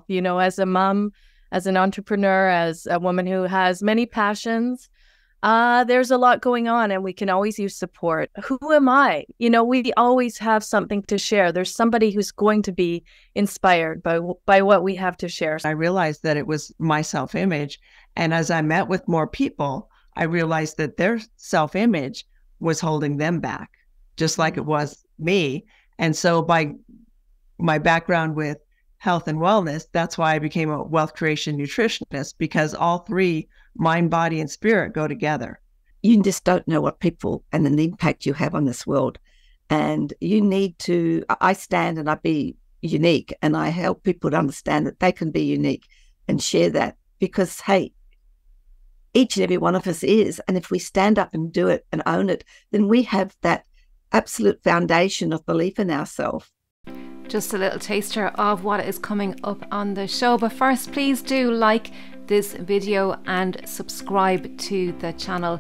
You know, as a mom, as an entrepreneur, as a woman who has many passions, there's a lot going on and we can always use support. Who am I? You know, we always have something to share. There's somebody who's going to be inspired by what we have to share. I realized that it was my self-image. And as I met with more people, I realized that their self-image was holding them back, just like it was me. And so by my background with health and wellness, that's why I became a wealth creation nutritionist, because all three, mind, body, and spirit, go together. You just don't know what people and the impact you have on this world. And you need to, I stand and I be unique, and I help people to understand that they can be unique and share that, because, hey, each and every one of us is. And if we stand up and do it and own it, then we have that absolute foundation of belief in ourselves. Just a little taster of what is coming up on the show. But first, please do like this video and subscribe to the channel,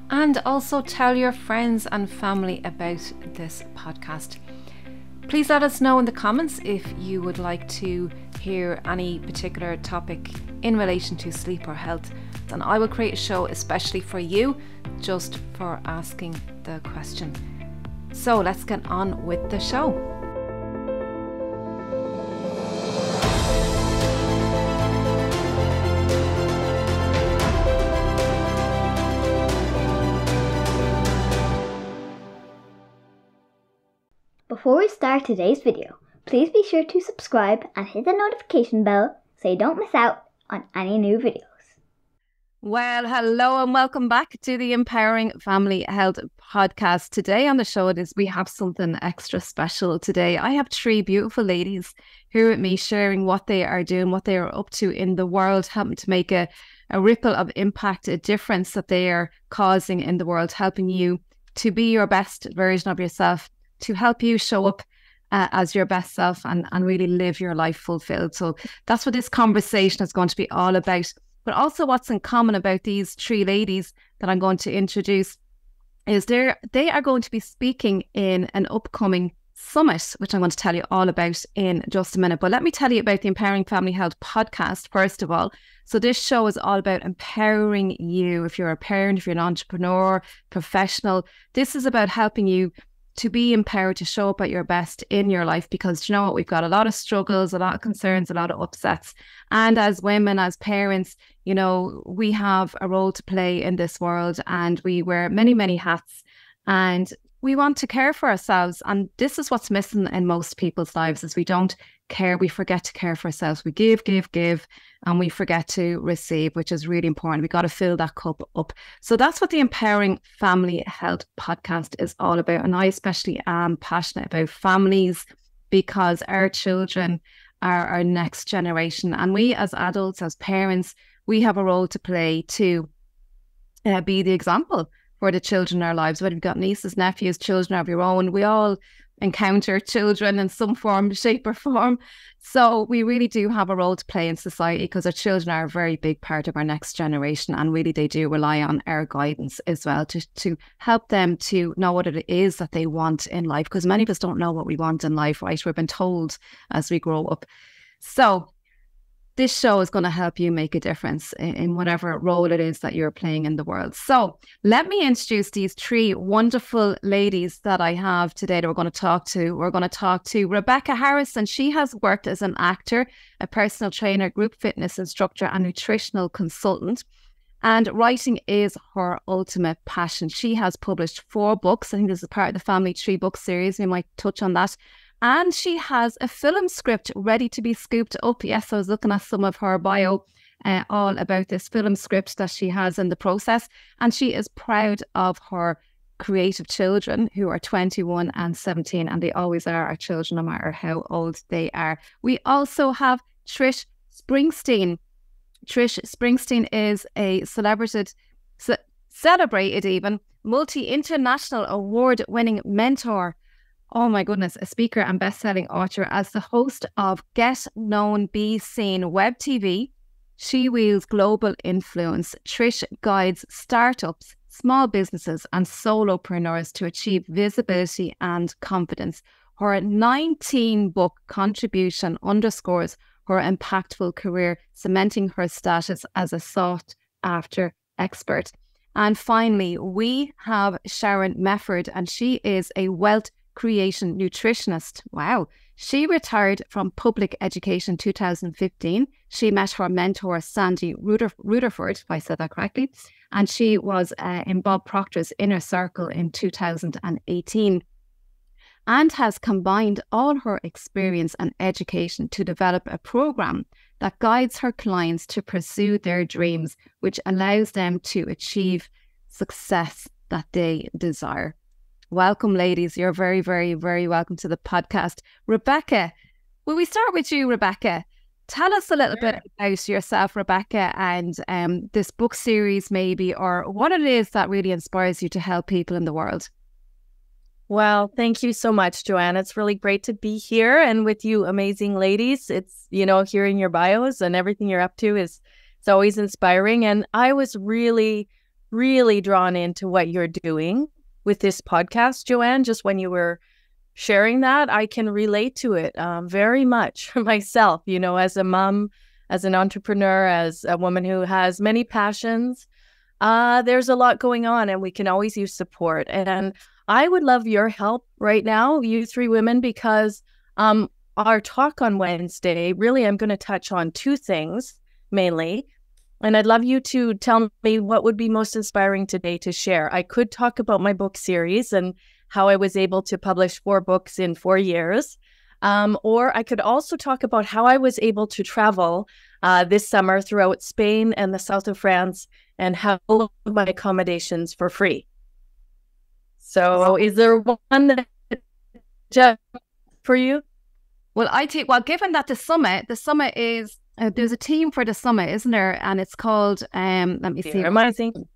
and also tell your friends and family about this podcast. Please let us know in the comments if you would like to hear any particular topic in relation to sleep or health, then I will create a show especially for you, just for asking the question. So let's get on with the show. Before we start today's video, please be sure to subscribe and hit the notification bell so you don't miss out on any new videos. Well, hello and welcome back to the Empowering Family Health podcast. Today on the show we have something extra special today. I have three beautiful ladies here with me sharing what they are doing, what they are up to in the world, helping to make a ripple of impact, a difference that they are causing in the world, helping you to be your best version of yourself, to help you show up as your best self and really live your life fulfilled. So that's what this conversation is going to be all about. But also what's in common about these three ladies that I'm going to introduce is they are going to be speaking in an upcoming summit, which I'm going to tell you all about in just a minute. But let me tell you about the Empowering Family Health podcast, first of all. So this show is all about empowering you. If you're a parent, if you're an entrepreneur, professional, this is about helping you to be empowered to show up at your best in your life, because you know what, we've got a lot of struggles, a lot of concerns, a lot of upsets. And as women, as parents, you know, we have a role to play in this world and we wear many, many hats and we want to care for ourselves. And this is what's missing in most people's lives, is we don't care. We forget to care for ourselves. We give, and we forget to receive, which is really important. We got to fill that cup up. So that's what the Empowering Family Health podcast is all about. And I especially am passionate about families, because our children are our next generation. And we as adults, as parents, we have a role to play to be the example for the children in our lives. Whether you've got nieces, nephews, children of your own, we all encounter children in some form, shape or form. So we really do have a role to play in society, because our children are a very big part of our next generation, and really they do rely on our guidance as well to help them to know what it is that they want in life, because many of us don't know what we want in life, right? We've been told as we grow up. So this show is going to help you make a difference in whatever role it is that you're playing in the world. So let me introduce these three wonderful ladies that I have today that we're going to talk to. We're going to talk to Rebecca Harris, and she has worked as an actor, a personal trainer, group fitness instructor, and nutritional consultant. And writing is her ultimate passion. She has published 4 books. I think this is part of the Family Tree book series. We might touch on that. And she has a film script ready to be scooped up. Yes, I was looking at some of her bio all about this film script that she has in the process. And she is proud of her creative children, who are 21 and 17. And they always are our children, no matter how old they are. We also have Trish Springsteen. Trish Springsteen is a celebrated even, multi-international award-winning mentor. Oh my goodness, a speaker and best-selling author. As the host of Get Known, Be Seen WebTV, she wields global influence. Trish guides startups, small businesses and solopreneurs to achieve visibility and confidence. Her 19-book contribution underscores her impactful career, cementing her status as a sought-after expert. And finally, we have Sharon Mefford, and she is a wealth creation nutritionist. Wow. She retired from public education in 2015. She met her mentor, Sandy Rutherford, if I said that correctly, and she was in Bob Proctor's inner circle in 2018, and has combined all her experience and education to develop a program that guides her clients to pursue their dreams, which allows them to achieve success that they desire. Welcome, ladies. You're very, very, very welcome to the podcast. Rebecca, will we start with you, Rebecca? Tell us a little bit about yourself, Rebecca, and this book series maybe, or what it is that really inspires you to help people in the world. Well, thank you so much, Joanne. It's really great to be here and with you amazing ladies. It's, hearing your bios and everything you're up to it's always inspiring. And I was really, really drawn into what you're doing with this podcast, Joanne. Just when you were sharing that, I can relate to it very much myself, as a mom, as an entrepreneur, as a woman who has many passions. There's a lot going on and we can always use support. And I would love your help right now, you three women, because our talk on Wednesday, really, I'm going to touch on two things mainly. And I'd love you to tell me what would be most inspiring today to share. I could talk about my book series and how I was able to publish 4 books in 4 years. Or I could also talk about how I was able to travel this summer throughout Spain and the south of France and have all of my accommodations for free. So is there one that just for you? Well, given that the summit is, there's a team for the summit, isn't there? And it's called, let me see. Amazing.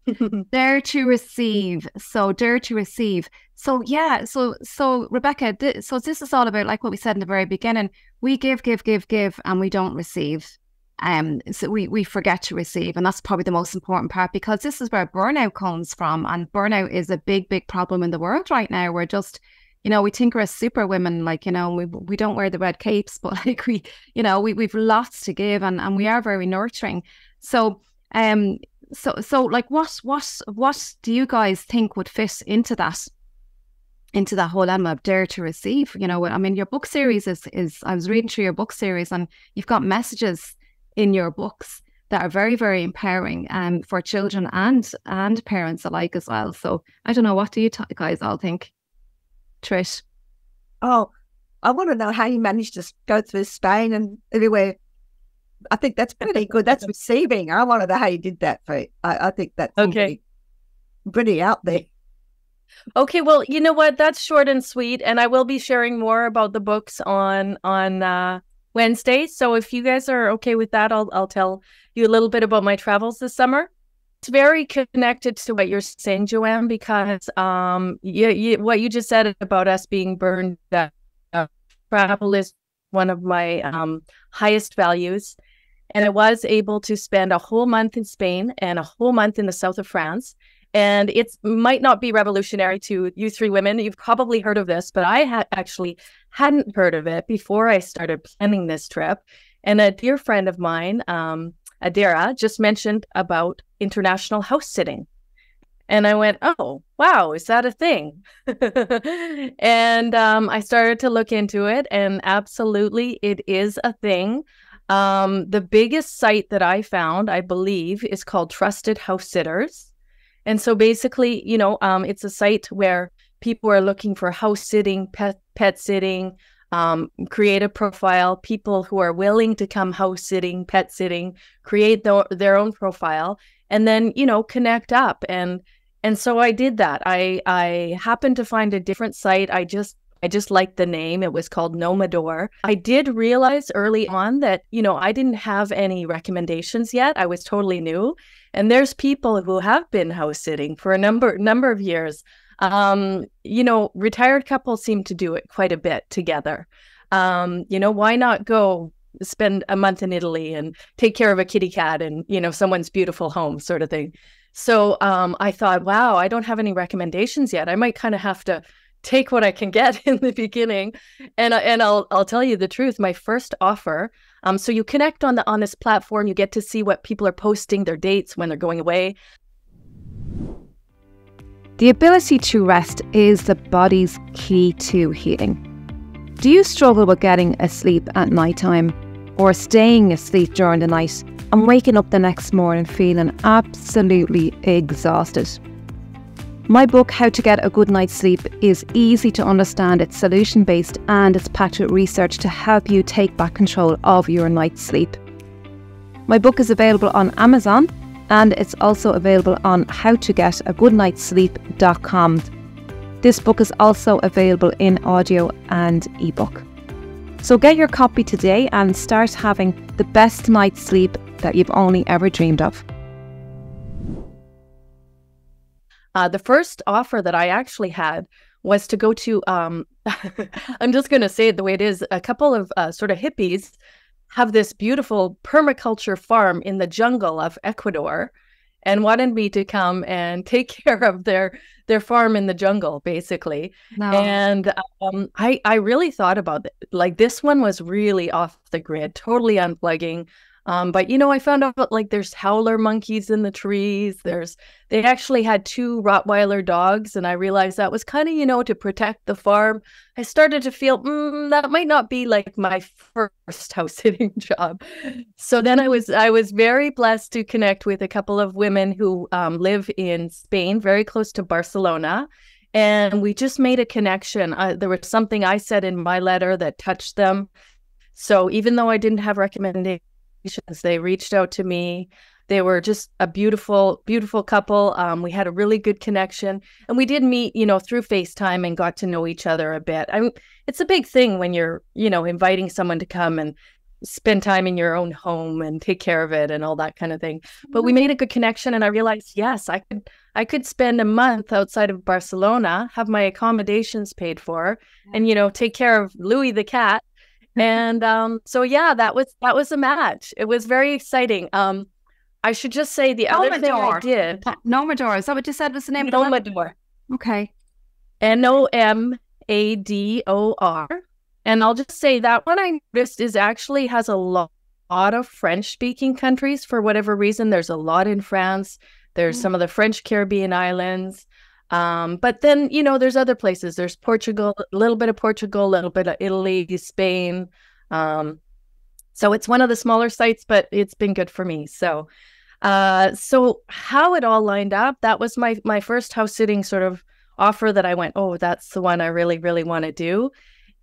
Dare to Receive. So Dare to Receive. So yeah, so Rebecca, so this is all about, like what we said in the very beginning, we give, and we don't receive. So we forget to receive. And that's probably the most important part, because this is where burnout comes from. And burnout is a big, big problem in the world right now. We're just, we think we're super women, we don't wear the red capes, but we've lots to give, and we are very nurturing. So like what do you guys think would fit into that whole element of Dare to Receive? Your book series is I was reading through your book series, and you've got messages in your books that are very, very empowering for children and parents alike as well. So I don't know, what do you guys all think? Trish? Oh, I want to know how you managed to go through Spain and everywhere. I think that's pretty good. That's receiving. I want to know how you did that, Pete. I think that's okay. Pretty out there. Okay, well, you know what? That's short and sweet, and I will be sharing more about the books on Wednesday. So if you guys are okay with that, I'll tell you a little bit about my travels this summer. It's very connected to what you're saying, Joanne, because what you just said about us being burned out. Travel is one of my highest values. And I was able to spend a whole month in Spain and a whole month in the south of France. And it might not be revolutionary to you three women. You've probably heard of this, but I actually hadn't heard of it before I started planning this trip. And a dear friend of mine, Adira, just mentioned about international house sitting. And I went, oh, wow, is that a thing? And I started to look into it, and absolutely it is a thing. The biggest site that I found, I believe, is called Trusted House Sitters. And so basically, it's a site where people are looking for house sitting, pet sitting, create a profile, people who are willing to come house sitting, pet sitting, create their own profile, and then, connect up. And so I did that. I happened to find a different site. I just liked the name. It was called Nomador. I did realize early on that, I didn't have any recommendations yet. I was totally new. And there's people who have been house sitting for a number of years. Retired couples seem to do it quite a bit together. Why not go spend a month in Italy and take care of a kitty cat and, someone's beautiful home sort of thing. So I thought, wow, I don't have any recommendations yet. I might kind of have to take what I can get in the beginning. And I'll tell you the truth. My first offer, So you connect on this platform. You get to see what people are posting, their dates, when they're going away. The ability to rest is the body's key to healing. Do you struggle with getting asleep at nighttime or staying asleep during the night and waking up the next morning feeling absolutely exhausted? My book, How to Get a Good Night's Sleep, is easy to understand. It's solution-based and it's packed with research to help you take back control of your night's sleep. My book is available on Amazon, and it's also available on howtogetagoodnightsleep.com. This book is also available in audio and ebook. So get your copy today and start having the best night's sleep that you've only ever dreamed of. The first offer that I actually had was to go to, I'm just going to say it the way it is, a couple of sort of hippies have this beautiful permaculture farm in the jungle of Ecuador and wanted me to come and take care of their farm in the jungle, basically. No. And I really thought about it. Like, this one was really off the grid, totally unplugging. But, you know, I found out like there's howler monkeys in the trees. They actually had 2 Rottweiler dogs. And I realized that was kind of, you know, to protect the farm. I started to feel that might not be like my first house sitting job. So then I was very blessed to connect with a couple of women who live in Spain, very close to Barcelona. And we just made a connection. There was something I said in my letter that touched them. So even though I didn't have recommendations, they reached out to me. They were just a beautiful, beautiful couple. We had a really good connection, and we did meet, you know, through FaceTime and got to know each other a bit. I mean, it's a big thing when you're, you know, inviting someone to come and spend time in your own home and take care of it and all that kind of thing. But we made a good connection, and I realized, yes, I could spend a month outside of Barcelona, have my accommodations paid for, and, you know, take care of Louis the cat. And so yeah, that was a match. It was very exciting. I should just say the other thing I did. Nomador, is that what you said was the name? Nomador. Okay. Nomador. And I'll just say that one I noticed is actually has a lot of French-speaking countries. For whatever reason, there's a lot in France. There's some of the French Caribbean islands. But then, you know, there's other places. There's Portugal, a little bit of Portugal, a little bit of Italy, Spain. So it's one of the smaller sites, but it's been good for me. So how it all lined up, that was my first house sitting sort of offer that I went, oh, that's the one I really, really want to do.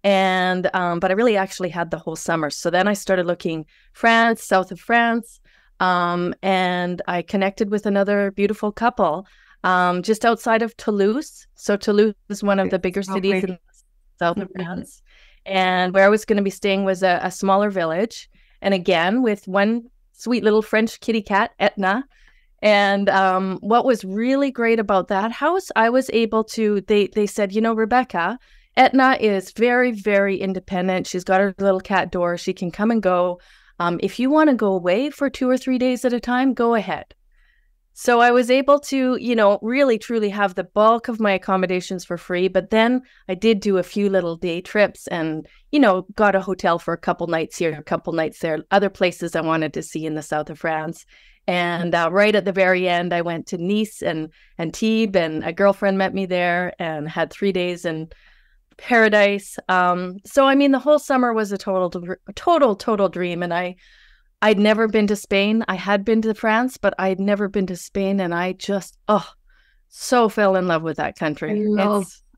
And, but I really actually had the whole summer. So then I started looking France, south of France. And I connected with another beautiful couple. Just outside of Toulouse. So Toulouse is one of the bigger cities in the south of France. And where I was going to be staying was a smaller village. And again, with one sweet little French kitty cat, Etna. And what was really great about that house, I was able to, they said, you know, Rebecca, Etna is very, very independent. She's got her little cat door. She can come and go. If you want to go away for 2 or 3 days at a time, go ahead. So I was able to, you know, really truly have the bulk of my accommodations for free. But then I did do a few little day trips and, you know, got a hotel for a couple nights here, a couple nights there, other places I wanted to see in the south of France. And right at the very end, I went to Nice and Antibes, and a girlfriend met me there and had 3 days in paradise. So, I mean, the whole summer was a total dream. And I'd never been to Spain. I had been to France, but I'd never been to Spain. And I just, so fell in love with that country. I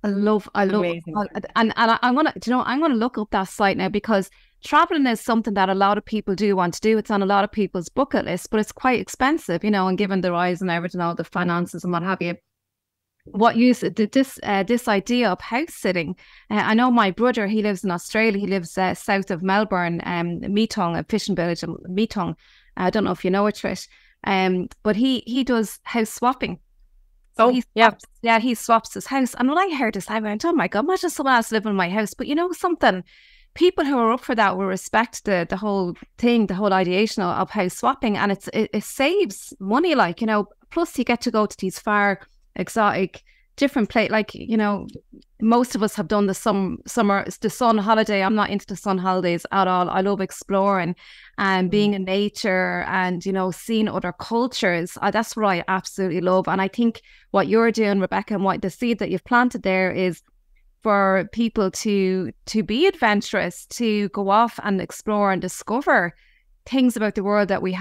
love amazing. And I want to, I'm going to look up that site now, because traveling is something that a lot of people do want to do. It's on a lot of people's bucket list, but it's quite expensive, you know, and given the rise and everything, all the finances and what have you. What you this idea of house sitting, I know my brother, he lives in Australia. He lives south of Melbourne, Meetong, a fishing village in Meetong. I don't know if you know it, Trish, but he does house swapping. So he swaps his house. And when I heard this, I went, oh my God, imagine someone else living in my house. But you know something, people who are up for that will respect the whole thing, the whole ideation of house swapping, and it saves money, like, you know. Plus you get to go to these far exotic different place. Like, most of us have done the sun holiday. I'm not into the sun holidays at all. I love exploring and being in nature and, seeing other cultures. That's what I absolutely love. And I think what you're doing, Rebecca, and what the seed that you've planted there is for people to be adventurous, to go off and explore and discover things about the world that we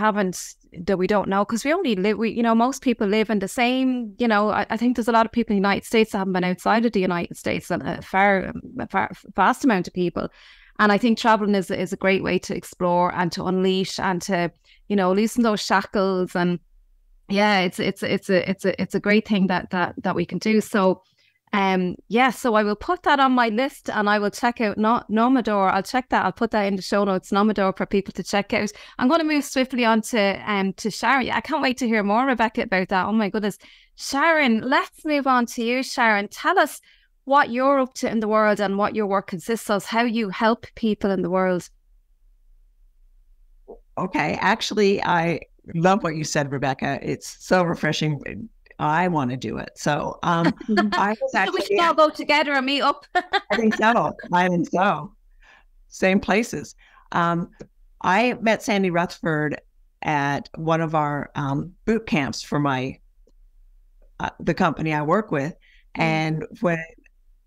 don't know, because we only live, most people live in the same, I think there's a lot of people in the United States that haven't been outside of the United States, and a vast amount of people. And I think traveling is a great way to explore and to unleash and to, loosen those shackles. And yeah, it's a great thing that we can do. So so I will put that on my list, and I will check out Nomador. I'll check that. I'll put that in the show notes, Nomador, for people to check out. I'm going to move swiftly on to Sharon. I can't wait to hear more, Rebecca, about that. Oh my goodness. Sharon, let's move on to you, Sharon. Tell us what you're up to in the world and what your work consists of, how you help people in the world. Okay. Actually, I love what you said, Rebecca. It's so refreshing. I want to do it. So I was actually... we should all go together and meet up. I think so. Same places. I met Sandy Rutherford at one of our boot camps for the company I work with. And when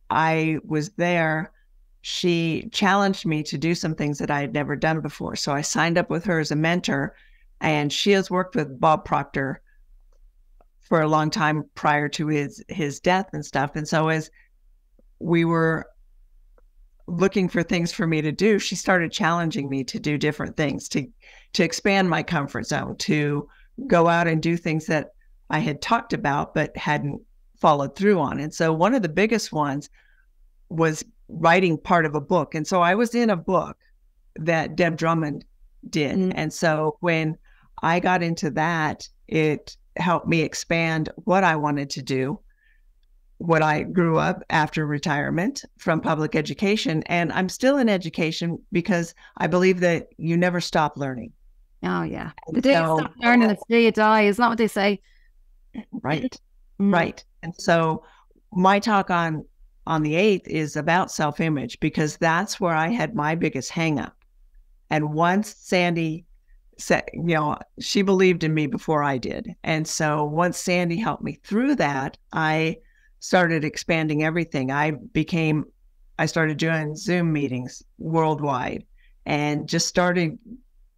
I was there, she challenged me to do some things that I had never done before. So I signed up with her as a mentor, and she has worked with Bob Proctor for a long time prior to his death and stuff. And so as we were looking for things for me to do, she started challenging me to do different things, to expand my comfort zone, to go out and do things that I had talked about but hadn't followed through on. And so one of the biggest ones was writing part of a book. And so I was in a book that Deb Drummond did. Mm-hmm. And so when I got into that, it helped me expand what I wanted to do, what I grew up after retirement from public education. And I'm still in education because I believe that you never stop learning. Oh, yeah. The day you stop learning, it's the day you die. Isn't that what they say? Right. Mm-hmm. Right. And so my talk on the 8th is about self-image, because that's where I had my biggest hang up. And once Sandy said, she believed in me before I did. And so once Sandy helped me through that, I started expanding everything. I started doing Zoom meetings worldwide and just started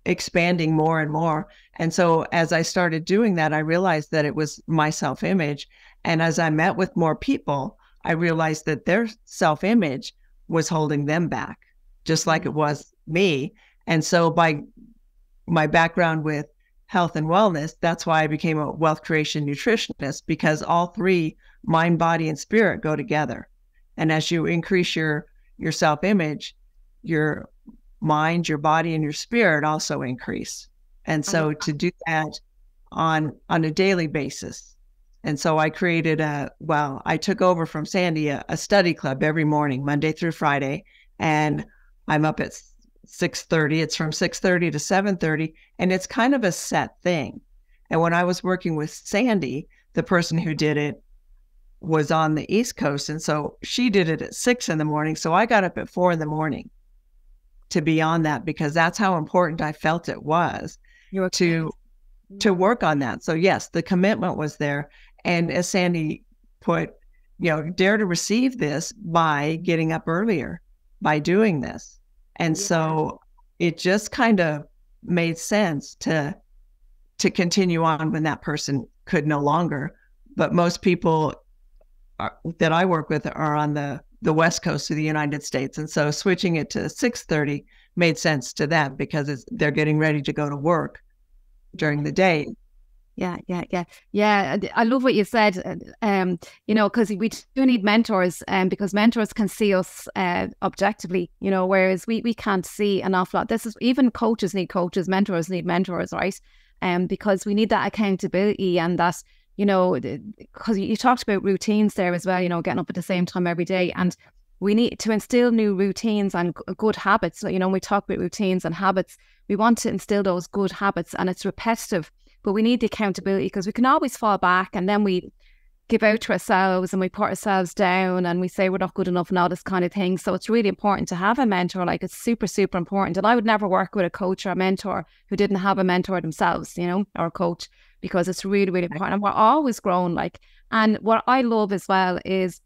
expanding more and more. And so as I started doing that, I realized that it was my self-image. And as I met with more people, I realized that their self-image was holding them back, just like it was me. And so by my background with health and wellness, that's why I became a wealth creation nutritionist, because all three, mind, body, and spirit, go together. And as you increase your self-image, your mind, your body, and your spirit also increase. And so to do that on a daily basis. And so I created I took over from Sandy a study club every morning, Monday through Friday. And I'm up at 6:30. It's from 6:30 to 7:30. And it's kind of a set thing. And when I was working with Sandy, the person who did it was on the East Coast. And so she did it at 6 a.m. So I got up at 4 a.m. to be on that, because that's how important I felt it was to work on that. So yes, the commitment was there. And as Sandy put, dare to receive this by getting up earlier, by doing this. And so it just kind of made sense to continue on when that person could no longer. But most people that I work with are on the West Coast of the United States. And so switching it to 6:30 made sense to them, because they're getting ready to go to work during the day. Yeah. I love what you said, because we do need mentors, because mentors can see us objectively, whereas we can't see an awful lot. Even coaches need coaches, mentors need mentors, right? Because we need that accountability, and that, because you talked about routines there as well, getting up at the same time every day. And we need to instill new routines and good habits. So, when we talk about routines and habits, we want to instill those good habits, and it's repetitive. But we need the accountability, because we can always fall back, and then we give out to ourselves and we put ourselves down and we say we're not good enough and all this kind of thing. So it's really important to have a mentor. Like, it's super, super important. And I would never work with a coach or a mentor who didn't have a mentor themselves, you know, or a coach, because it's really, really important. And we're always growing, like. And what I love as well is,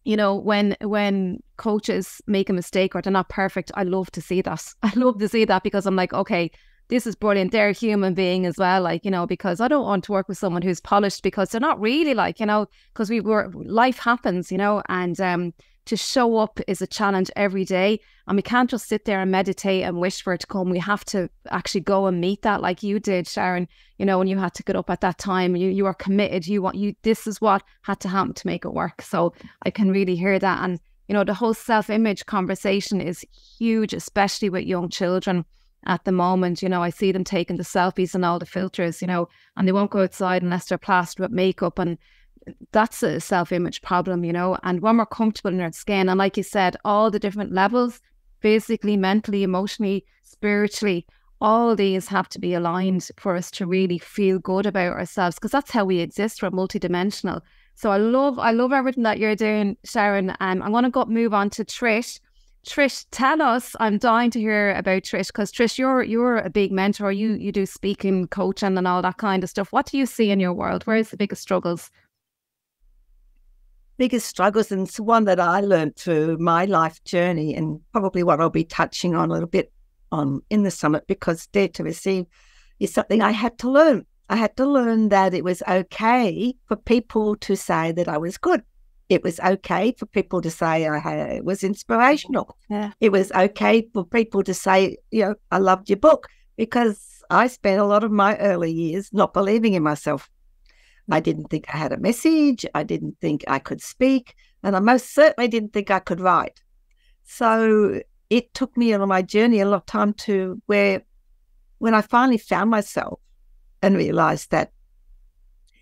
you know, when coaches make a mistake or they're not perfect, I love to see that. I love to see that, because I'm like, okay, this is brilliant. They're a human being as well, like, you know, because I don't want to work with someone who's polished, because they're not really, like, you know, because life happens, you know, and to show up is a challenge every day. And we can't just sit there and meditate and wish for it to come. We have to actually go and meet that, like you did, Sharon, you know, when you had to get up at that time, you are committed. This is what had to happen to make it work. So I can really hear that. And, you know, the whole self-image conversation is huge, especially with young children. At the moment, you know, I see them taking the selfies and all the filters, you know, and they won't go outside unless they're plastered with makeup. And that's a self-image problem, you know. And when we're comfortable in our skin, and like you said, all the different levels, physically, mentally, emotionally, spiritually, all these have to be aligned for us to really feel good about ourselves, because that's how we exist. We're multidimensional. So I love everything that you're doing, Sharon. I'm going to move on to Trish. Trish, tell us, I'm dying to hear about Trish, because Trish, you're a big mentor. You do speaking, coaching and all that kind of stuff. What do you see in your world? Where's the biggest struggles? Biggest struggles, and it's one that I learned through my life journey, and probably what I'll be touching on a little bit on in the summit, because Dare to Receive is something I had to learn. I had to learn that it was okay for people to say that I was good. It was okay for people to say it was inspirational. Yeah. It was okay for people to say, you know, I loved your book, because I spent a lot of my early years not believing in myself. I didn't think I had a message. I didn't think I could speak. And I most certainly didn't think I could write. So it took me on my journey a lot of time to where, when I finally found myself and realized that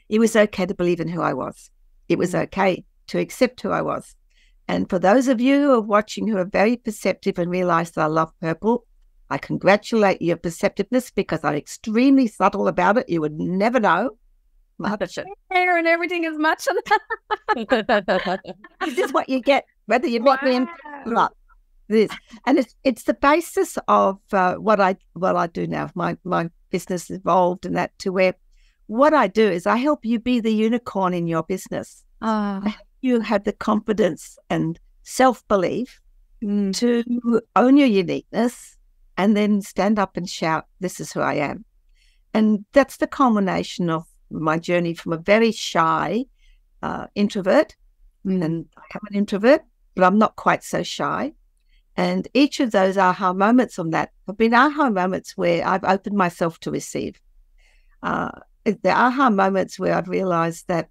it was okay to believe in who I was. It was okay to accept who I was. And for those of you who are watching who are very perceptive and realize that I love purple, I congratulate your perceptiveness, because I'm extremely subtle about it. You would never know. Hair and everything is matching. This is what you get, whether you meet me in not this. And it's the basis of what I do now. My business evolved and that to where what I do is I help you be the unicorn in your business. You have the confidence and self-belief to own your uniqueness, and then stand up and shout, this is who I am. And that's the culmination of my journey from a very shy introvert. And I am an introvert, but I'm not quite so shy. And each of those aha moments on that have been aha moments where I've opened myself to receive. The aha moments where I've realized that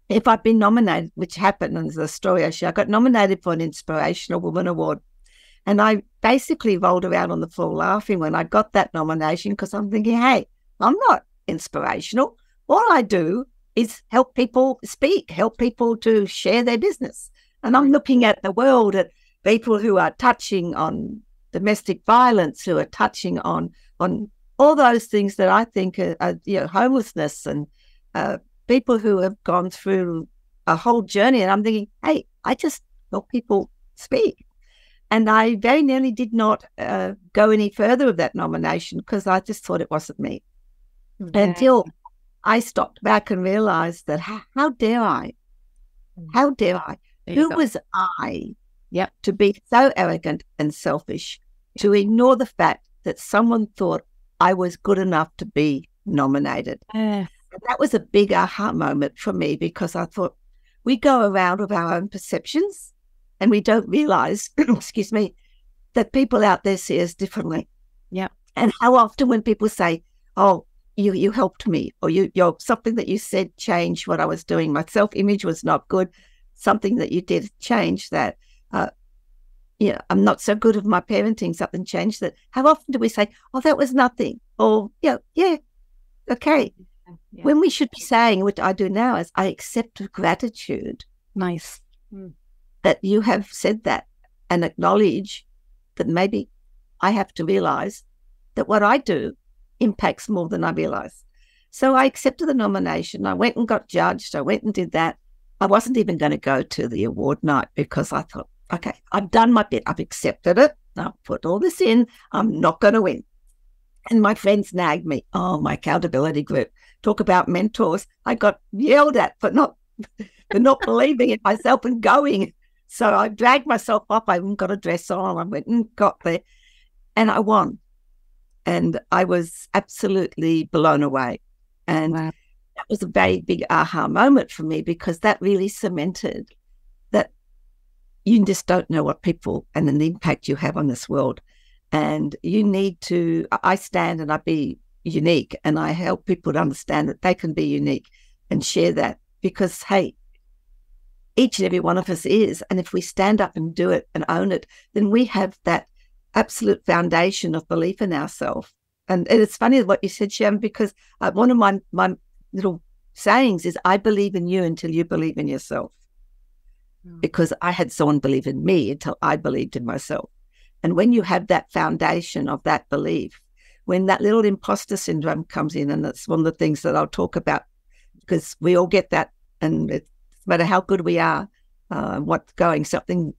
if I've been nominated, which happened, and there's a story I share, I got nominated for an Inspirational Woman Award. And I basically rolled around on the floor laughing when I got that nomination, because I'm thinking, hey, I'm not inspirational. All I do is help people speak, help people to share their business. And I'm looking at the world, at people who are touching on domestic violence, who are touching on all those things that I think are homelessness, and people who have gone through a whole journey. And I'm thinking, hey, I just help people speak. And I very nearly did not go any further with that nomination, because I just thought it wasn't me. Until I stopped back and realized that how dare I? How dare I? Who was I to be so arrogant and selfish, to ignore the fact that someone thought I was good enough to be nominated? And that was a big aha moment for me, because I thought, we go around with our own perceptions and we don't realize, excuse me, that people out there see us differently. Yeah. And how often when people say, oh, you helped me, or you're something that you said changed what I was doing. My self-image was not good. Something that you did changed that. I'm not so good with my parenting. Something changed that. How often do we say, oh, that was nothing? Or, okay. Yeah. When we should be saying, what I do now is I accept with gratitude. Nice. That you have said that, and acknowledge that maybe I have to realize that what I do impacts more than I realize. So I accepted the nomination. I went and got judged. I went and did that. I wasn't even going to go to the award night because I thought, okay, I've done my bit. I've accepted it. I've put all this in. I'm not going to win. And my friends nagged me. Oh, my accountability group. Talk about mentors. I got yelled at for not believing in myself and going. So I dragged myself up. I even got a dress on. I went and got there and I won. And I was absolutely blown away. And Wow. that was a very big aha moment for me because that really cemented that you just don't know what people and the impact you have on this world. And you need to, I stand and I be unique and I help people to understand that they can be unique and share that because, hey, each and every one of us is. And if we stand up and do it and own it, then we have that absolute foundation of belief in ourselves. And it's funny what you said, Shem, because one of my little sayings is, I believe in you until you believe in yourself. Because I had someone believe in me until I believed in myself. And when you have that foundation of that belief, when that little imposter syndrome comes in, and that's one of the things that I'll talk about, because we all get that, and no matter how good we are, what's going, something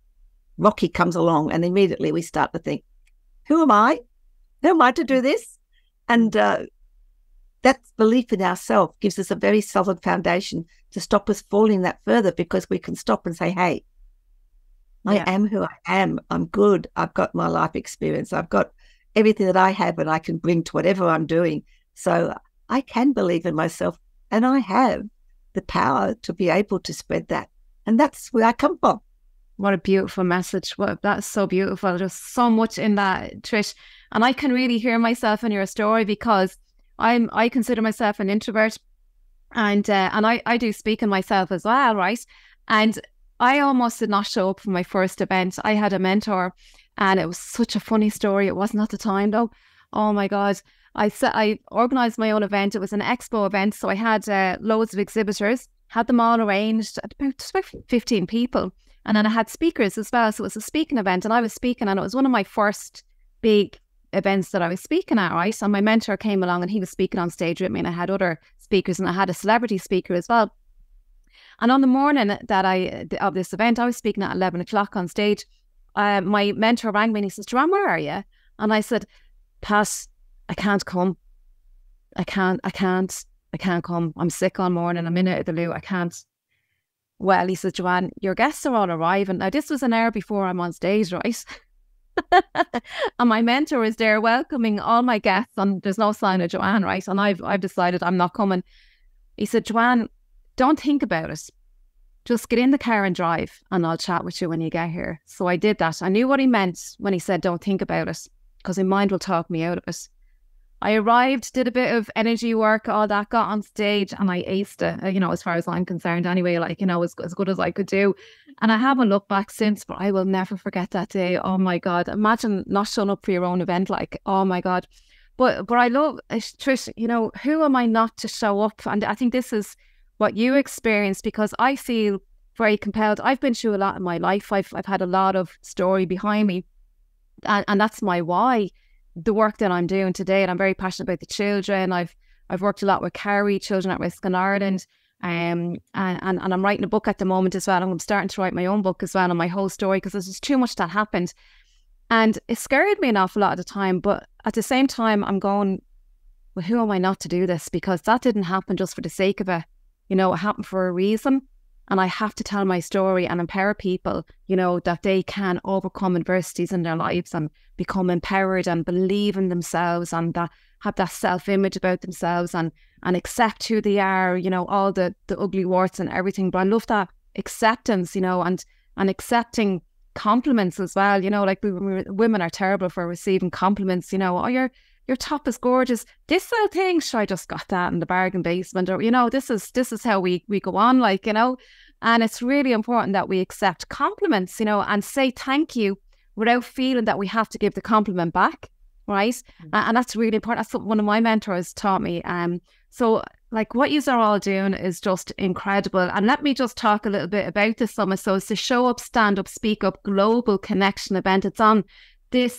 rocky comes along, and immediately we start to think, who am I? Who am I to do this? And that belief in ourselves gives us a very solid foundation to stop us falling that further, because we can stop and say, hey, I am who I am. I'm good. I've got my life experience. I've got everything that I have and I can bring to whatever I'm doing. So I can believe in myself and I have the power to be able to spread that. And that's where I come from. What a beautiful message. That's so beautiful. There's so much in that, Trish. And I can really hear myself in your story because I consider myself an introvert and I do speak in myself as well, right? And I almost did not show up for my first event. I had a mentor and it was such a funny story. It wasn't at the time though. Oh my God. I organised my own event. It was an expo event. So I had loads of exhibitors, had them all arranged, about 15 people. And then I had speakers as well. So it was a speaking event and I was speaking and it was one of my first big events that I was speaking at, right? And my mentor came along and he was speaking on stage with me and I had other speakers and I had a celebrity speaker as well. And on the morning of this event, I was speaking at 11 o'clock on stage. My mentor rang me and he says, Joanne, where are you? And I said, Pat, I can't come. I can't come. I'm sick all morning. I'm in out of the loo. I can't. Well, he says, Joanne, your guests are all arriving. Now, this was an hour before I'm on stage, right? And my mentor is there welcoming all my guests and there's no sign of Joanne, right? And I've decided I'm not coming. He said, Joanne, don't think about it. Just get in the car and drive and I'll chat with you when you get here. So I did that. I knew what he meant when he said, don't think about it, because my mind will talk me out of it. I arrived, did a bit of energy work, all that, got on stage and I aced it, as far as I'm concerned anyway, as good as I could do. And I haven't looked back since, but I will never forget that day. Oh my God. Imagine not showing up for your own event, oh my God. But I love, Trish, who am I not to show up? And I think this is what you experienced, because I feel very compelled. I've been through a lot in my life. I've had a lot of story behind me. And that's my why. The work that I'm doing today, and I'm very passionate about the children. I've worked a lot with Carrie, Children at Risk in Ireland, and I'm writing a book at the moment as well. I'm starting to write my own book as well on my whole story, because there's just too much that happened, and it scared me an awful lot at the time. But at the same time, I'm going, well, who am I not to do this? Because that didn't happen just for the sake of it. It happened for a reason. And I have to tell my story and empower people, that they can overcome adversities in their lives and become empowered and believe in themselves and that have that self-image about themselves and accept who they are, all the ugly warts and everything. But I love that acceptance, and accepting compliments as well. Women are terrible for receiving compliments, oh, your top is gorgeous. This little thing, sure, I just got that in the bargain basement. Or, this is how we go on, and it's really important that we accept compliments, and say thank you without feeling that we have to give the compliment back, right? Mm-hmm. And that's really important. That's what one of my mentors taught me. So what you are all doing is just incredible. And let me just talk a little bit about this summit. So it's the Show Up, Stand Up, Speak Up Global Connection event. It's on the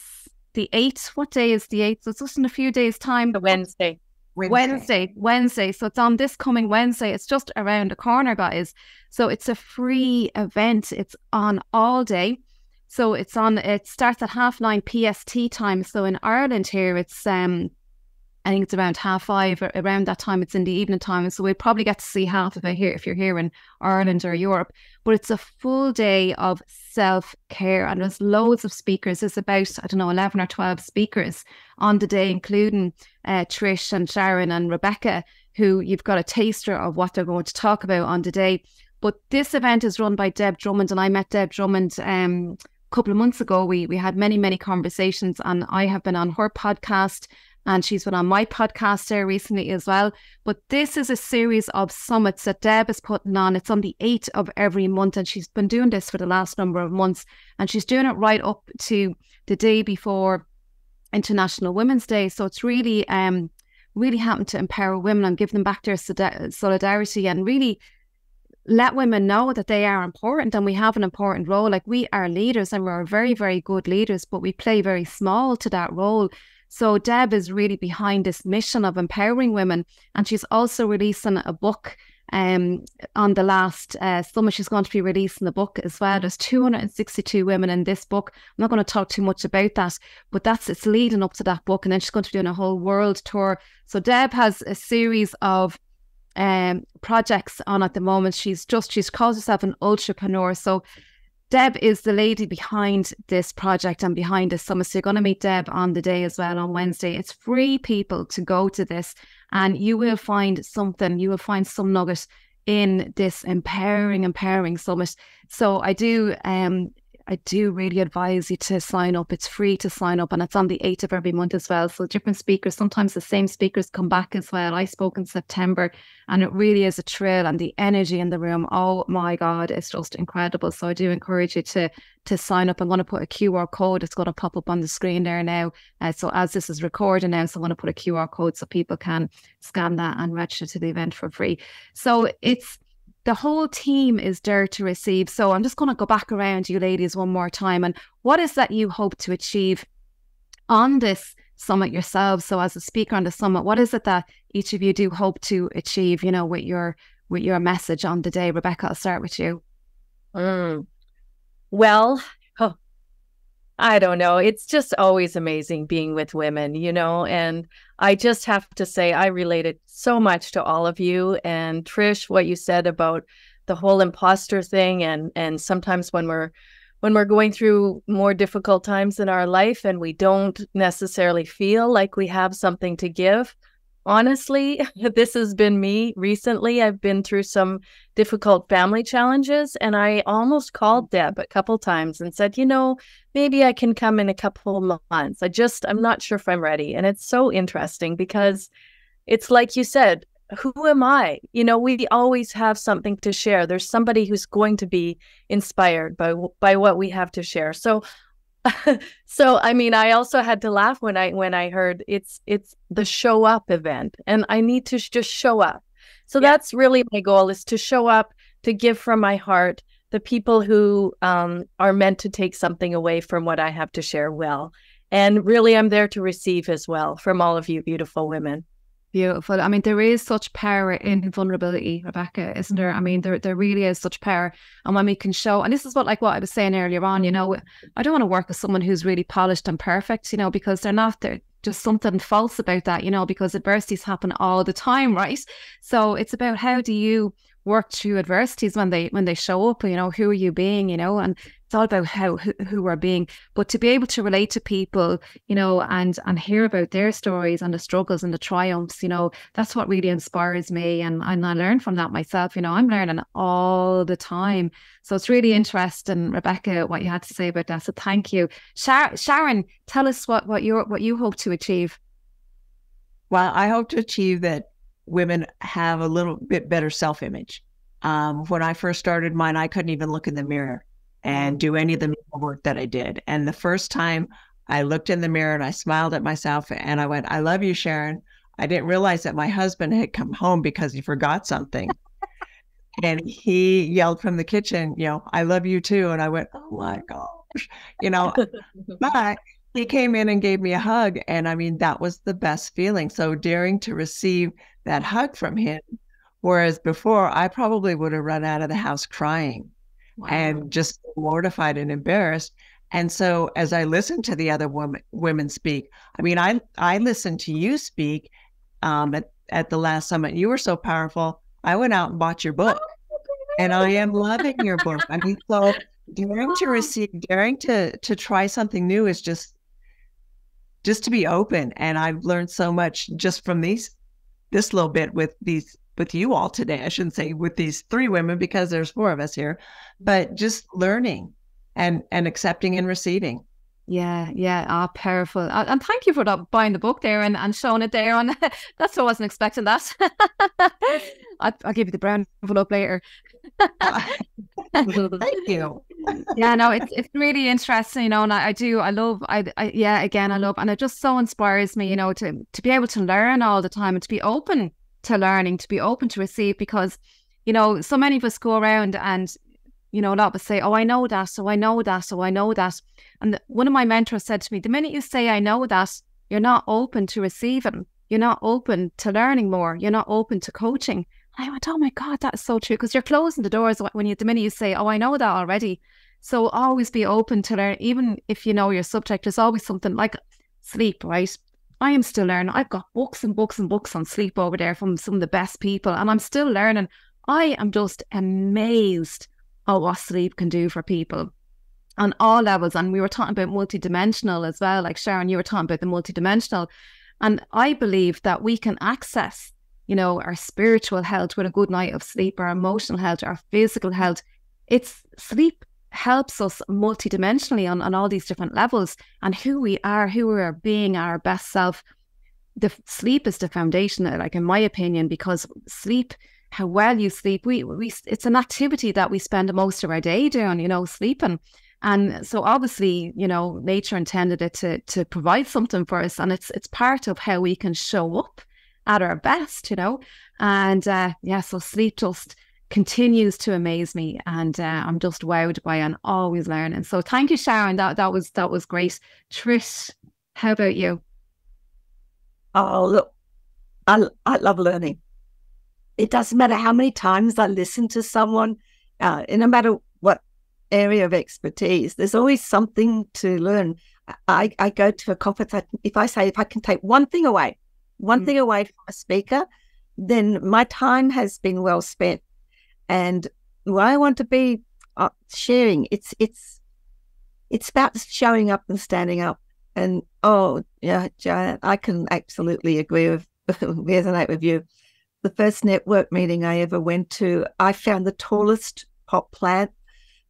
8th. What day is the 8th? So it's just in a few days' time. The Wednesday. Wednesday. So it's on this coming Wednesday. It's just around the corner, guys. So it's a free event. It's on all day. So it starts at 9:30 PST time. So in Ireland here, it's I think it's around 5:30, around that time. It's in the evening time. So we'll probably get to see half of it here if you're here in Ireland or Europe. But it's a full day of self-care, and there's loads of speakers. There's about, 11 or 12 speakers on the day, including Trish and Sharon and Rebecca, who you've got a taster of what they're going to talk about on the day. But this event is run by Deb Drummond, and I met Deb Drummond a couple of months ago. We had many, many conversations, and I have been on her podcast, and she's been on my podcast there recently as well. But this is a series of summits that Deb is putting on. It's on the 8th of every month, and she's been doing this for the last number of months. And she's doing it right up to the day before International Women's Day. So it's really, really happened to empower women and give them back their solidarity, and really let women know that they are important and we have an important role. Like, we are leaders, and we're very, very good leaders, but we play very small to that role. So Deb is really behind this mission of empowering women, and she's also releasing a book on the last summit. She's going to be releasing the book as well. There's 262 women in this book. I'm not going to talk too much about that, but it's leading up to that book, and then she's going to be doing a whole world tour. So Deb has a series of projects on at the moment. She's called herself an entrepreneur. So Deb is the lady behind this project and behind this summit. So you're going to meet Deb on the day as well on Wednesday. It's free, people, to go to this, and you will find something. You will find some nugget in this empowering summit. So I do really advise you to sign up. It's free to sign up, and it's on the 8th of every month as well. So different speakers, sometimes the same speakers come back as well. I spoke in September, and it really is a thrill, and the energy in the room, oh my God, it's just incredible. So I do encourage you to sign up. I'm going to put a QR code. It's going to pop up on the screen there now. So as this is recording now, so I'm going to put a QR code so people can scan that and register to the event for free. So the whole team is there to receive. So I'm just going to go back around you ladies one more time. And what is that you hope to achieve on this summit yourselves? So as a speaker on the summit, what is it that each of you do hope to achieve, with your message on the day? Rebecca, I'll start with you. Well, I don't know. It's just always amazing being with women, and I just have to say I related so much to all of you. And Trish, what you said about the whole imposter thing, and sometimes when we're going through more difficult times in our life and we don't necessarily feel like we have something to give. Honestly, this has been me recently. I've been through some difficult family challenges, and I almost called Deb a couple times and said, maybe I can come in a couple of months. I'm not sure if I'm ready. And it's so interesting because it's like you said, who am I? We always have something to share. There's somebody who's going to be inspired by what we have to share. So I mean, I also had to laugh when I heard it's the show up event, and I need to just show up. So that's really my goal, is to show up, to give from my heart, the people who are meant to take something away from what I have to share well. And really, I'm there to receive as well from all of you beautiful women. Beautiful. I mean, there is such power in vulnerability, Rebecca, isn't there? I mean, there really is such power. And when we can show, and this is what I was saying earlier on, I don't want to work with someone who's really polished and perfect, because they're not. They're just something false about that, because adversities happen all the time, right? So it's about, how do you work through adversities when they show up? Who are you being? And it's all about who we're being. But to be able to relate to people, and hear about their stories and the struggles and the triumphs, that's what really inspires me. And I learn from that myself. I'm learning all the time. So it's really interesting, Rebecca, what you had to say about that. So thank you. Sharon, tell us what you hope to achieve. Well, I hope to achieve that women have a little bit better self-image. When I first started mine, I couldn't even look in the mirror and do any of the work that I did. And the first time I looked in the mirror and I smiled at myself and I went, I love you, Sharon. I didn't realize that my husband had come home because he forgot something. And he yelled from the kitchen, I love you too. And I went, oh my gosh, but he came in and gave me a hug. And I mean, that was the best feeling. So daring to receive that hug from him, whereas before I probably would have run out of the house crying and just mortified and embarrassed. And so as I listened to the other women speak, I mean, I listened to you speak at the last summit. You were so powerful. I went out and bought your book, and I am loving your book. I mean, so daring to receive, daring to try something new is just to be open. And I've learned so much just from this little bit with you all today. I shouldn't say with these 3 women because there's 4 of us here, but just learning and accepting and receiving. Yeah. Powerful. And thank you for buying the book there and showing it there. And that's, I wasn't expecting that. I'll give you the brown envelope later. Thank you. Yeah, no, it's really interesting, you know, and I love, and it just so inspires me, you know, to be able to learn all the time and to be open to learning, to be open to receive, because, you know, so many of us go around and, you know, a lot of us say, oh, I know that, so I know that, so I know that. And one of my mentors said to me, the minute you say, I know that, you're not open to receiving. You're not open to learning more. You're not open to coaching. And I went, oh my God, that's so true. Because you're closing the doors the minute you say, oh, I know that already. So always be open to learn. Even if you know your subject, there's always something like sleep, right? I am still learning. I've got books and books and books on sleep over there from some of the best people, and I'm still learning. I am just amazed at what sleep can do for people on all levels. And we were talking about multidimensional as well. Like Sharon, you were talking about the multidimensional. And I believe that we can access, you know, our spiritual health with a good night of sleep, our emotional health, our physical health. Sleep helps us multidimensionally on all these different levels, and who we are being our best self. The sleep is the foundation, like in my opinion, because sleep, how well you sleep, it's an activity that we spend most of our day doing, you know, sleeping. And so obviously, you know, nature intended it to provide something for us, and it's part of how we can show up at our best, you know. And so sleep just continues to amaze me, and I'm just wowed by and always learning. So thank you, Sharon. That was great. Trish, how about you? Oh, look, I love learning. It doesn't matter how many times I listen to someone, no matter what area of expertise, there's always something to learn. I go to a conference, if I can take one thing away from a speaker, then my time has been well spent. And what I want to be sharing, it's about showing up and standing up. And oh yeah, Joanne, I can absolutely agree with resonate with you. The first network meeting I ever went to, I found the tallest pot plant.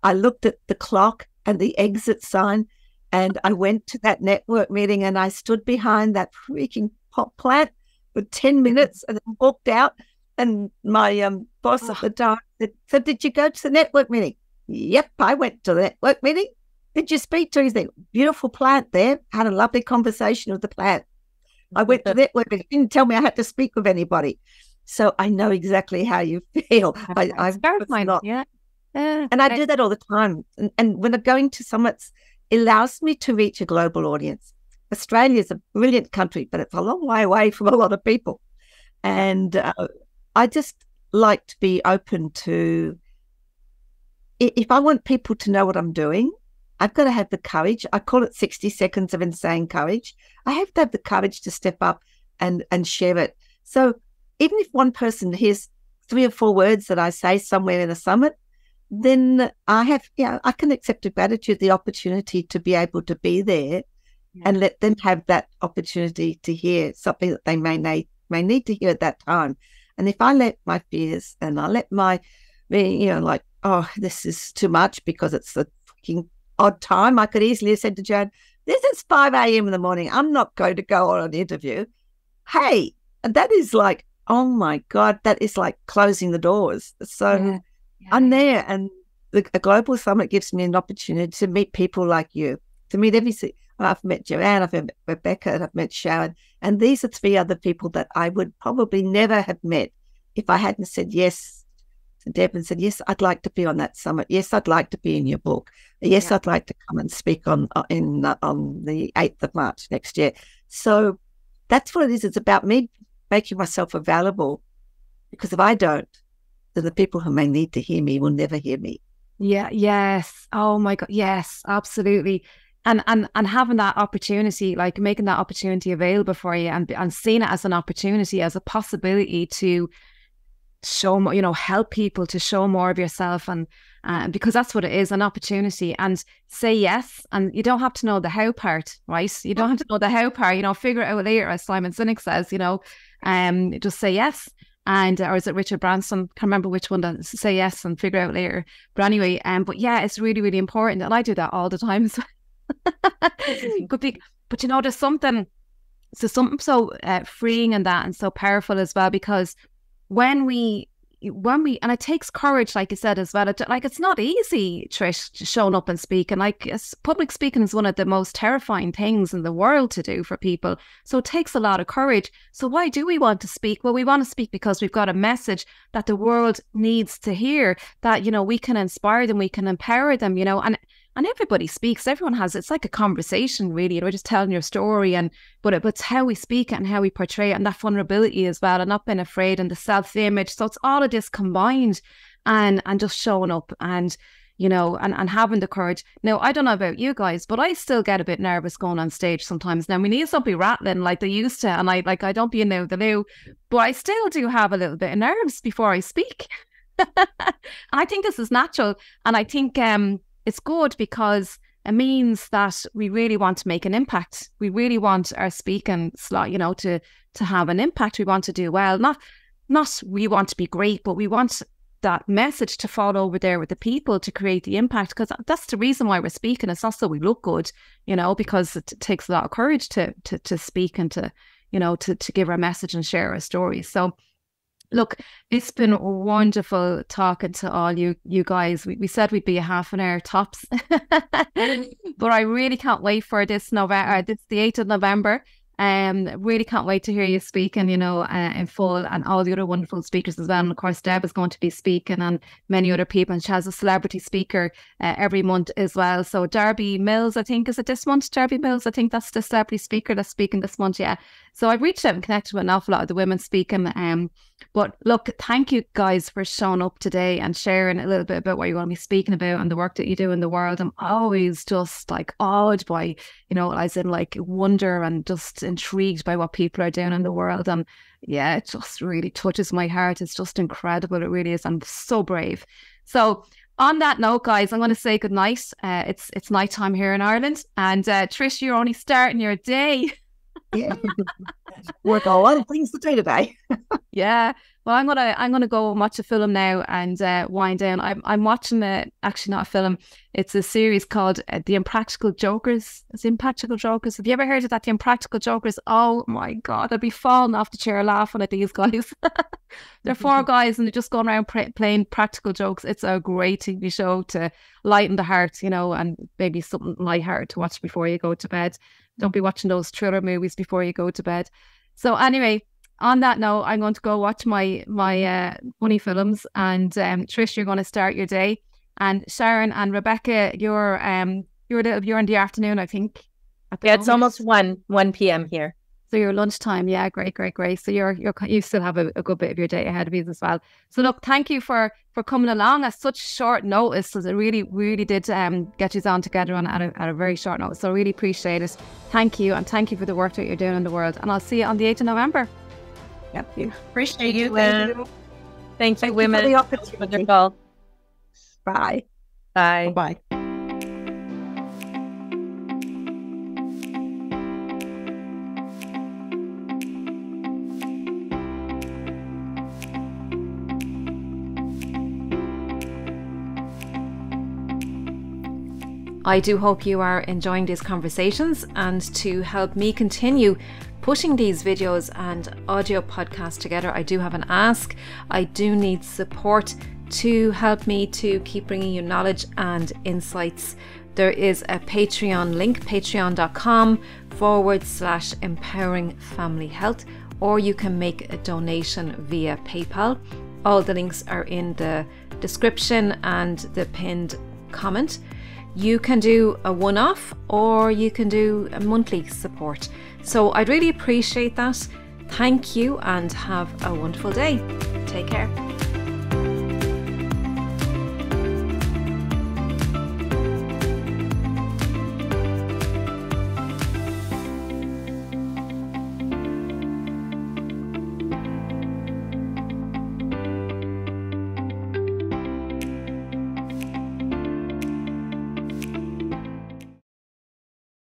I looked at the clock and the exit sign, and I went to that network meeting and I stood behind that freaking pot plant for 10 minutes and then walked out. And my boss at the time said, so did you go to the network meeting? Yep, I went to the network meeting. Did you speak to anything? Beautiful plant there. Had a lovely conversation with the plant. I went to the network meeting. Didn't tell me I had to speak with anybody. So I know exactly how you feel. I've not. Yeah. And I do that all the time. And when I'm going to summits, it allows me to reach a global audience. Australia is a brilliant country, but it's a long way away from a lot of people. And I just like to be open to, if I want people to know what I'm doing, I've got to have the courage. I call it 60 seconds of insane courage. I have to have the courage to step up and share it. So even if one person hears 3 or 4 words that I say somewhere in a summit, then I can accept with gratitude the opportunity to be able to be there and let them have that opportunity to hear something that they may need to hear at that time. And if I let my fears and I let my, like, oh, this is too much because it's a freaking odd time, I could easily have said to Joan, this is 5 a.m. in the morning. I'm not going to go on an interview. Hey, and that is like, oh my God, that is like closing the doors. So I'm there, and a global summit gives me an opportunity to meet people like you, to meet I've met Joanne, I've met Rebecca, and I've met Sharon. And these are 3 other people that I would probably never have met if I hadn't said yes to to Deb and said, yes, I'd like to be on that summit. Yes, I'd like to be in your book. Yes, I'd like to come and speak on the 8th of March next year. So that's what it is. It's about me making myself available, because if I don't, then the people who may need to hear me will never hear me. Yeah. Yes. Oh my God. Yes, absolutely. And having that opportunity, like making that opportunity available for you, and seeing it as an opportunity, as a possibility to show more, help people to show more of yourself, and because that's what it is, an opportunity. And say yes, and you don't have to know the how part, right? You don't have to know the how part, figure it out later, as Simon Sinek says, just say yes. And or is it Richard Branson? Can't remember which one, that say yes and figure out later. But anyway, but yeah, it's really, really important, and I do that all the time. But there's something so freeing in that, and so powerful as well, because when we and it takes courage, like you said as well. It's not easy, Trish, showing up and speaking. Public speaking is one of the most terrifying things in the world to do for people. So it takes a lot of courage. So why do we want to speak? Well, we want to speak because we've got a message that the world needs to hear, that, we can inspire them, we can empower them, and everybody speaks. Everyone has, it's like a conversation, really. We're just telling your story, but it's how we speak it and how we portray it, and that vulnerability as well, and not being afraid, and the self-image. So it's all of this combined, and just showing up, and and having the courage. Now, I don't know about you guys, but I still get a bit nervous going on stage sometimes. Now, my knees don't be rattling like they used to, and I don't be in the new, but I still do have a little bit of nerves before I speak. And I think this is natural, and I think it's good, because it means that we really want to make an impact. We really want our speaking slot, to have an impact. We want to do well. Not we want to be great, but we want that message to fall over there with the people to create the impact, because that's the reason why we're speaking. It's not so we look good, because it takes a lot of courage to speak, and to give our message and share our stories. So look, it's been wonderful talking to all you guys. We said we'd be a half an hour tops, but I really can't wait for this November. This the 8th of November. Really can't wait to hear you speaking, in full, and all the other wonderful speakers as well. And of course, Deb is going to be speaking, and many other people. And she has a celebrity speaker every month as well. So Darby Mills, I think, is it this month? Darby Mills, I think that's the celebrity speaker that's speaking this month. Yeah. So I've reached out and connected with an awful lot of the women speaking. But look, thank you guys for showing up today and sharing a little bit about what you're going to be speaking about and the work that you do in the world. I'm always just awed by, as in wonder and just intrigued by what people are doing in the world. And yeah, it just really touches my heart. It's just incredible. It really is. I'm so brave. So on that note, guys, I'm going to say good night. It's nighttime here in Ireland. And Trish, you're only starting your day. Yeah. We've got a lot of things to do today. Yeah. Well, I'm gonna go watch a film now and wind down. I'm watching actually not a film. It's a series called The Impractical Jokers. It's Impractical Jokers. Have you ever heard of that? The Impractical Jokers. Oh my God, I'd be falling off the chair laughing at these guys. They're 4 guys and they're just going around playing practical jokes. It's a great TV show to lighten the heart, and maybe something lighthearted to watch before you go to bed. Don't be watching those thriller movies before you go to bed. So anyway, on that note, I'm going to go watch my funny films, and Trish, you're going to start your day, and Sharon and Rebecca, you're in the afternoon, I think. Yeah, it's almost 1 p.m. here. So your lunchtime, yeah, great. So you still have a good bit of your day ahead of you as well. So look, thank you for coming along at such short notice, because it really, really did get you on together at a very short notice. So I really appreciate it. Thank you, and thank you for the work that you're doing in the world. And I'll see you on the 8th of November. Yep. Appreciate you. Thank you, women. For the opportunity. Bye. Bye. Bye. I do hope you are enjoying these conversations, and to help me continue pushing these videos and audio podcasts together, I do have an ask. I do need support to help me to keep bringing you knowledge and insights. There is a Patreon link, patreon.com/empowering family health, or you can make a donation via PayPal. All the links are in the description and the pinned comment. You can do a one-off or you can do a monthly support. So I'd really appreciate that. Thank you and have a wonderful day. Take care.